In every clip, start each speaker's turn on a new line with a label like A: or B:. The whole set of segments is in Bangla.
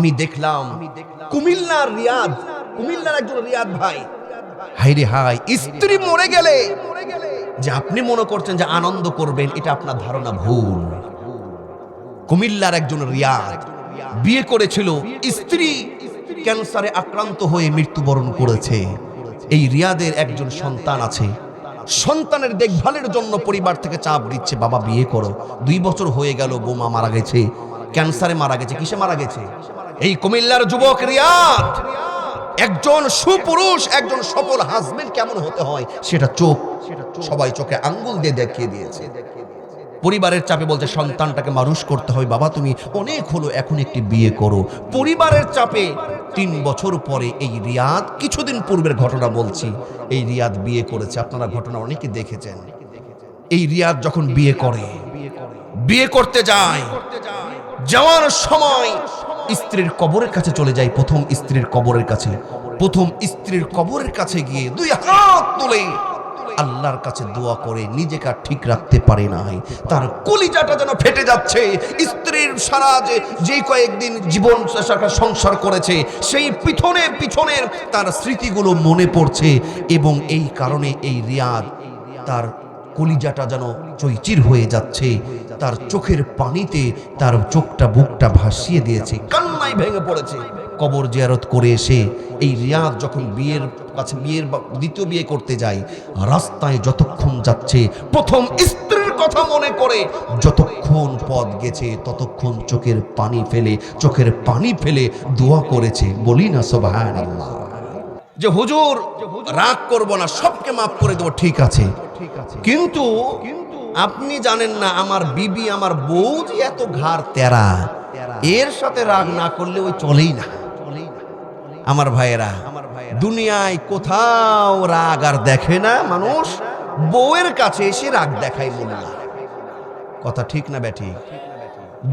A: আমি দেখলাম কুমিল্লার একজন রিয়াদ ভাই, হাইরে হাই, স্ত্রী মরে গেলে যে আপনি মনে করছেন যে আনন্দ করবেন, এটা আপনার ধারণা ভুল। কুমিল্লার একজন রিয়াদ বিয়ে করেছিল, স্ত্রী ক্যান্সারে আক্রান্ত হয়ে মৃত্যুবরণ করেছে। এই রিয়াদের একজন সন্তান আছে, সন্তানের দেখভালের জন্য পরিবার থেকে চাপ দিচ্ছে, বাবা বিয়ে করো। 2 বছর হয়ে গেল, বৌমা মারা গেছে, ক্যান্সারে মারা গেছে। কিসে মারা গেছে? এই কুমিল্লার যুবক রিয়াদ একজন সুপুরুষ, একজন সফল হাজবেন্ড কেমন হতে হয় সেটা সবাই চোখে আঙ্গুল দিয়ে দেখিয়ে দিয়েছে। পরিবারের চাপে বলছে সন্তানটাকে মানুষ করতে হয়, বাবা তুমি অনেক হলো, এখন একটি বিয়ে করো। পরিবারের চাপে 3 বছর পরে এই রিয়াদ, কিছুদিন পূর্বের ঘটনা বলছি, এই রিয়াদ বিয়ে করেছে। আপনারা ঘটনা অনেকে দেখেছেন। এই রিয়াদ যখন বিয়ে করতে যায়, যাওয়ার সময় স্ত্রীর কবরের কাছে চলে যায়। প্রথম স্ত্রীর কবরের কাছে গিয়ে 2 হাত তুলে আল্লাহর কাছে দোয়া করে, নিজেকে আর ঠিক রাখতে পারে নাই। তার কলিজাটা যেন ফেটে যাচ্ছে। স্ত্রীর সারা যে কয়েকদিন জীবন সংসার করেছে, সেই পিছনের তার স্মৃতিগুলো মনে পড়ছে, এবং এই কারণে এই রিয়াদ তার কলিজাটা যেন চৈচির হয়ে যাচ্ছে। তার চোখের পানিতে তার বুকটা ভাসিয়ে দিয়েছে, কান্নায় ভেঙে পড়েছে। কবর জিয়ারত করে এসে এই রিয়াদ যখন বিয়ের দ্বিতীয় বিয়ে করতে যায়, রাস্তায় যতক্ষণ যাচ্ছে প্রথম স্ত্রীর কথা মনে করে, যতক্ষণ পথ গেছে ততক্ষণ চোখের পানি ফেলে দোয়া করেছে। বলি না সুবহানাল্লাহ, যে হুজুর রাগ করব না, সবকে মাফ করে দেবো, ঠিক আছে, কিন্তু আপনি জানেন না আমার বিবি, আমার বউ যে এত ঘাড় তেরা, এর সাথে রাগ না করলে ওই চলেই না। আমার ভাইয়েরা, দুনিয়ায় কোথাও রাগ আর দেখে না মানুষ, বউয়ের কাছে এসে রাগ দেখায় মোল্লা। কথা ঠিক না বেঠি?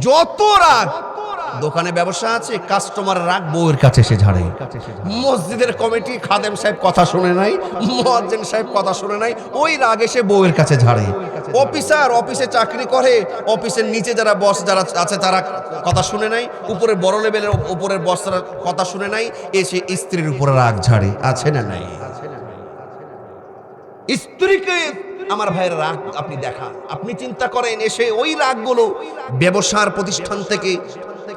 A: যত রাগ, দোকানে ব্যবসা আছে, কাস্টমার রাগ বউয়ের কাছে এসে ঝাড়ে। মসজিদের কমিটি খাদেম সাহেব কথা শুনে নাই, মুয়াজ্জিন সাহেব কথা শুনে নাই, ওই রাগ এসে বউয়ের কাছে ঝাড়ে। অফিসে চাকরি করে, অফিসের নিচে যারা বস যারা আছে তারা কথা শুনে নাই, উপরে বড় লেভেলের উপরের বসরা কথা শুনে নাই, এসে স্ত্রীর উপরে রাগ ঝাড়ে। আছে না নাই? স্ত্রীকে আমার ভাইয়ের রাগ আপনি দেখান, আপনি চিন্তা করেন, এসে ওই রাগগুলো ব্যবসার প্রতিষ্ঠান থেকে,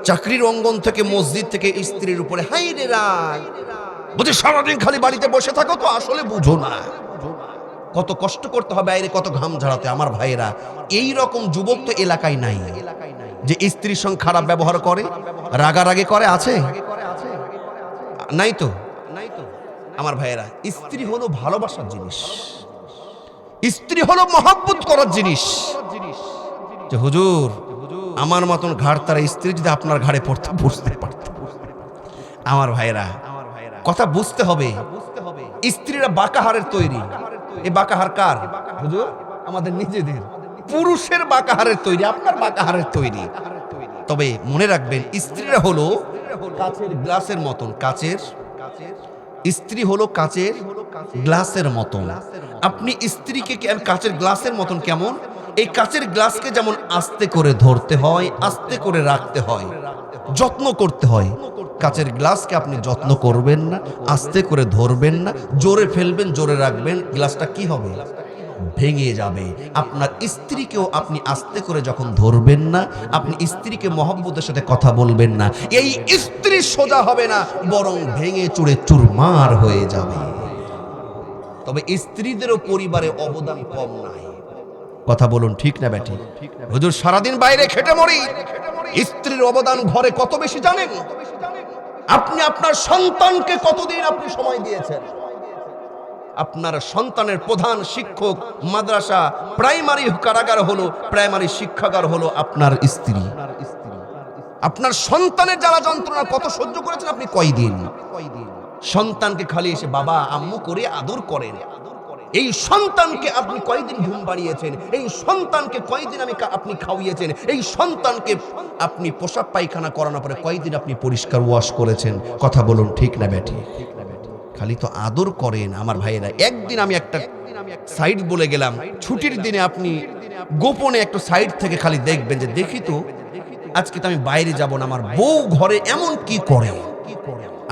A: চাকরির অঙ্গন থেকে, মসজিদ থেকে স্ত্রীর উপরে, হাই রে রাগ। বুঝে সারাদিন খালি বাড়িতে বসে থাকো তো, আসলে বুঝো না কত কষ্ট করতে হবে বাইরে, কত ঘাম ঝাড়াতে। আমার ভাইয়েরা, এই রকম যুবক তো এলাকায় নাই যে স্ত্রীর সঙ্গে খারাপ ব্যবহার করে, রাগারাগি করে। আছে? নাই তো। আমার ভাইয়েরা, স্ত্রী হলো ভালোবাসার জিনিস, স্ত্রী হলো মহব্বত করার জিনিস। যে হুজুর আমার মতন ঘাড় তারা স্ত্রী যদি আপনার ঘাড়ে পড়তে বুঝতে পারত। আমার ভাইয়েরা, কথা বুঝতে হবে, স্ত্রীরা বাঁকাহারের তৈরি। এই বাঁকাহার কার? হুজুর আমাদের নিজেদের। পুরুষের বাঁকাহারের তৈরি, আপনার বাঁকাহারের তৈরি। তবে মনে রাখবেন, স্ত্রীরা হলো কাচের গ্লাসের মতন। স্ত্রী হলো কাচের গ্লাসের মতন। আপনি স্ত্রীকে কাচের গ্লাসের মতন কেমন? এই কাচের গ্লাসকে যেমন আস্তে করে ধরতে হয়, আস্তে করে রাখতে হয়, যত্ন করতে হয়। কাচের গ্লাসকে আপনি যত্ন করবেন না, আস্তে করে ধরবেন না, জোরে ফেলবেন, জোরে রাখবেন, গ্লাসটা কি হবে? ভেঙে যাবে। আপনার স্ত্রীকেও আপনি আস্তে করে যখন ধরবেন না, আপনি স্ত্রীকে মহব্বতের সাথে কথা বলবেন না, এই স্ত্রী সোজা হবে না, বরং ভেঙে চুরে চুরমার হয়ে যাবে। তবে স্ত্রীদেরও পরিবারে অবদান কম নাই। কথা বলুন, ঠিক না বেটি? হুজুর সারাদিন বাইরে খেটে মরি, স্ত্রীর অবদান ঘরে কত বেশি জানেন? আপনি আপনার সন্তানকে কতদিন আপনি সময় দিয়েছেন? আপনার সন্তানের প্রধান শিক্ষক মাদ্রাসা, প্রাইমারি কারাগার হলো, প্রাইমারি শিক্ষাগার হলো আপনার স্ত্রী। আপনার সন্তানের জ্বালা যন্ত্রণা কত সহ্য করেছেন আপনি কয়দিন? সন্তানকে খালি এসে বাবা আম্মু করে আদর করেন। এই সন্তানকে আপনি কয়দিন ঘুম পাড়িয়েছেন? এই সন্তানকে কয়দিন আপনি খাওয়িয়েছেন? এই সন্তানকে আপনি পোশাক পায়খানা করানোর পরে কয়দিন আপনি পরিষ্কার ওয়াশ করেছেন? কথা বলুন, ঠিক না বেটি? খালি তো আদর করেন। আমার ভাইয়েরা, একদিন আমি একটা সাইড বলে গেলাম, ছুটির দিনে আপনি গোপনে একটা সাইড থেকে খালি দেখবেন যে দেখি তো আজকে তো আমি বাইরে যাব না, আমার বউ ঘরে এমন কি করে?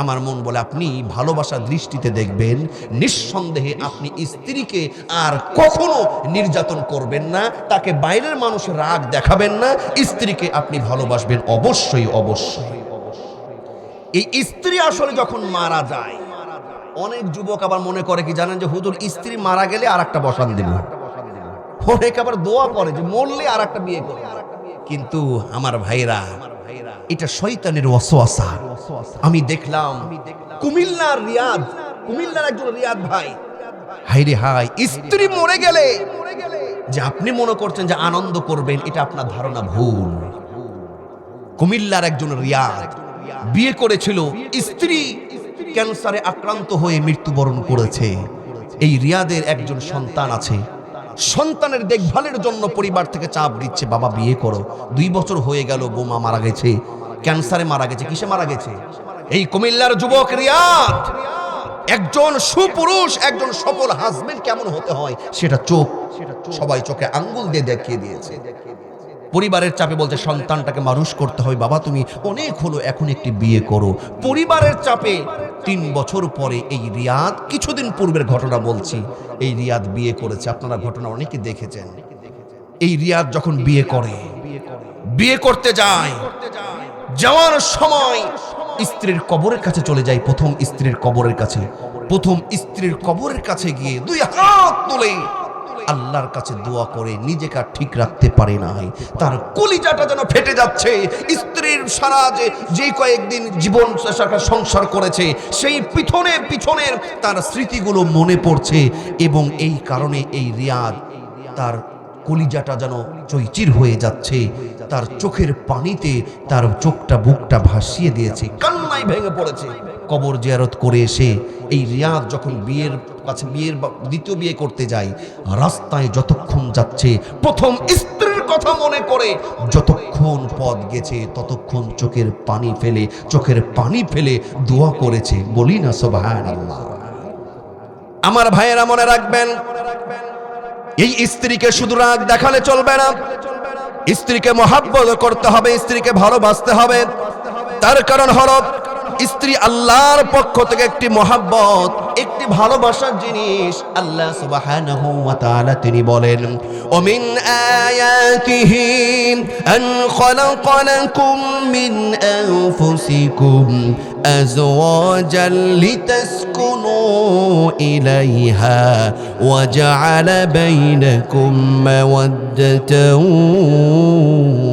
A: আমার মন বলে আপনি ভালোবাসার দৃষ্টিতে দেখবেন, নিঃসন্দেহে আপনি স্ত্রীকে আর কখনো নির্যাতন করবেন না, তাকে বাইরের মানুষের রাগ দেখাবেন না, স্ত্রীকে আপনি ভালোবাসবেন অবশ্যই অবশ্যই। এই স্ত্রী আসলে যখন মারা যায়, অনেক যুবক আবার মনে করে কি জানেন, যে হুজুর স্ত্রী মারা গেলে আর একটা বসান দিব। অনেক আবার দোয়া করে যে মরলে আর একটা বিয়ে করে। কিন্তু আমার ভাইরা, এটা শয়তানের ওয়াসওয়াসা। আমি দেখলাম কুমিল্লার একজন রিয়াদ ভাই, হাইরে হাই, স্ত্রী মরে গেলে যে আপনি মনে করছেন যে আনন্দ করবেন, এটা আপনার ধারণা ভুল। কুমিল্লার একজন রিয়াদ বিয়ে করেছিল, স্ত্রী ক্যান্সারে আক্রান্ত হয়ে মৃত্যুবরণ করেছে। এই রিয়াদের একজন সন্তান আছে, সন্তানের দেখভালের জন্য পরিবার থেকে চাপ দিচ্ছে, বাবা বিয়ে করো। 2 বছর হয়ে গেল, বৌমা মারা গেছে, ক্যান্সারে মারা গেছে। কিসে মারা গেছে? এই কুমিল্লার যুবক রিয়াদ, একজন সুপুরুষ, একজন সফল হাজবেন্ড কেমন হতে হয় সেটা সবাই চোখে আঙ্গুল দিয়ে দেখিয়ে দিয়েছে। পরিবারের চাপে বলছে সন্তানটাকে মানুষ করতে হবে, বাবা তুমি অনেক হলো, এখন একটি বিয়ে করো। পরিবারের চাপে 3 বছর পরে এই রিয়াদ, কিছুদিন পূর্বের ঘটনা বলছি, এই রিয়াদ বিয়ে করেছে। আপনারা ঘটনা অনেকে দেখেছেন। এই রিয়াদ যখন বিয়ে করতে যায়, যাওয়ার সময় স্ত্রীর কবরের কাছে চলে যায়। প্রথম স্ত্রীর কবরের কাছে গিয়ে 2 হাত তুলে আল্লাহর কাছে দোয়া করে নিজেকে আর ঠিক রাখতে পারে নাই। তার কলিজাটা যেন ফেটে যাচ্ছে। স্ত্রীর সারা যে কয়েকদিন জীবন সংসার করেছে, সেই পিছনের তার স্মৃতিগুলো মনে পড়ছে, এবং এই কারণে এই রিয়াদ, তার কলিজাটা যেন চৈচির হয়ে যাচ্ছে। তার চোখের পানিতে তার বুকটা ভাসিয়ে দিয়েছে, কান্নায় ভেঙে পড়েছে। কবর জিয়ারত করে এসে এই রিয়াদ যখন দ্বিতীয় বিয়ে করতে যায়, রাস্তায় যতক্ষণ যাচ্ছে প্রথম স্ত্রীর কথা মনে করে যতক্ষণ পথ গেছে, ততক্ষণ চোখের পানি ফেলে দোয়া করেছে। বলি না সুবহানাল্লাহ। আমার ভাইয়েরা মনে রাখবেন, এই স্ত্রীকে শুধু রাগ দেখালে চলবে না, স্ত্রীকে মহাব্বত করতে হবে, স্ত্রীকে ভালোবাসতে হবে। তার কারণ হলো স্ত্রী আল্লাহর পক্ষ থেকে একটি মহাব্বত, একটি ভালোবাসার জিনিস। আল্লাহ সুবহানাহু ওয়া তাআলা তিনি বলেন, ও মিন আয়াতিহি আন খালাকা লাকুম মিন আনফুসিকুম আজওয়াজান লিতাসকুনু ইলাইহা ওয়া জাআলা বাইনাকুম মাওয়াদ্দাতান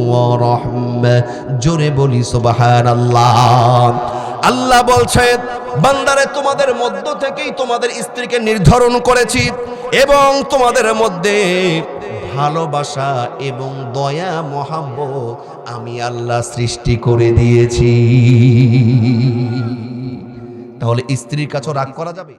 A: ওয়া রাহমা। জোরে বলি সুবহানাল্লাহ। আল্লাহ বলছেন, বান্দারে তোমাদের মধ্য থেকেই তোমাদের স্ত্রীকে নির্ধারণ করেছি, এবং তোমাদের মধ্যে ভালোবাসা এবং দয়া মহাব্বত আমি আল্লাহ সৃষ্টি করে দিয়েছি। তাহলে স্ত্রীর কাছে রাগ করা যাবে?